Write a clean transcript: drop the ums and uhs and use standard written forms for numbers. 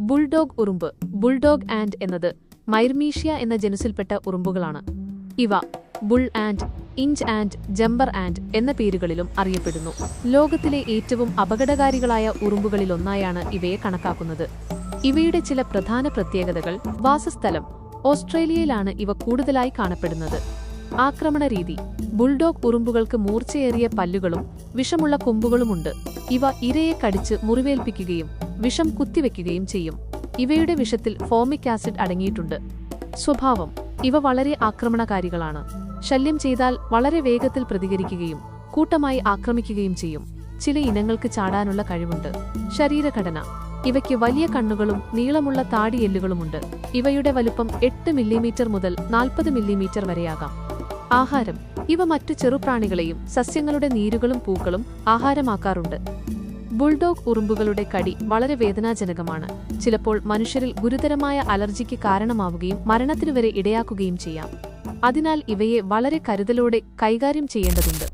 Bulldog ഉറുമ്പ് bulldog and എന്നത് മൈർമീഷ്യ എന്ന ജനുസിൽപ്പെട്ട ഉറുമ്പുകളാണ്. ഇവ bull and, inch and, jumper and എന്ന പേരുകളിലും അറിയപ്പെടുന്നു. ലോകത്തിലെ ഏറ്റവും അപകടകാരികളായ ഉറുമ്പുകളിലൊന്നായാണ് ഇവയെ കണക്കാക്കുന്നത്. ഇവയുടെ ചില പ്രധാന പ്രത്യേകതകൾ: വാസസ്ഥലം: ഓസ്ട്രേലിയയിലാണ് ഇവ കൂടുതലായി കാണപ്പെടുന്നത്. ആക്രമണ രീതി: ബുൾഡോഗ് ഉറുമ്പുകൾക്ക് മൂർച്ചയേറിയ പല്ലുകളും വിഷമുള്ള കൊമ്പുകളുമുണ്ട്. ഇവ ഇരയെ കടിച്ച് മുറിവേൽപ്പിക്കുകയും വിഷം കുത്തിവെക്കുകയും ചെയ്യും. ഇവയുടെ വിഷത്തിൽ ഫോമിക് ആസിഡ് അടങ്ങിയിട്ടുണ്ട്. സ്വഭാവം: ഇവ വളരെ ആക്രമണകാരികളാണ്. ശല്യം ചെയ്താൽ വളരെ വേഗത്തിൽ പ്രതികരിക്കുകയും കൂട്ടമായി ആക്രമിക്കുകയും ചെയ്യും. ചില ഇനങ്ങൾക്ക് ചാടാനുള്ള കഴിവുണ്ട്. ശരീരഘടന: ഇവയ്ക്ക് വലിയ കണ്ണുകളും നീളമുള്ള താടിയെല്ലുകളുമുണ്ട്. ഇവയുടെ വലുപ്പം 8 മില്ലിമീറ്റർ മുതൽ 40 മില്ലിമീറ്റർ വരെയാകാം. ആഹാരം: ഇവ മറ്റു ചെറുപ്രാണികളെയും സസ്യങ്ങളുടെ നീരുകളും പൂക്കളും ആഹാരമാക്കാറുണ്ട്. ബുൾഡോഗ് ഉറുമ്പുകളുടെ കടി വളരെ വേദനാജനകമാണ്. ചിലപ്പോൾ മനുഷ്യരിൽ ഗുരുതരമായ അലർജിക്ക് കാരണമാവുകയും മരണത്തിനു വരെ ഇടയാക്കുകയും ചെയ്യാം. അതിനാൽ ഇവയെ വളരെ കരുതലോടെ കൈകാര്യം ചെയ്യേണ്ടതുണ്ട്.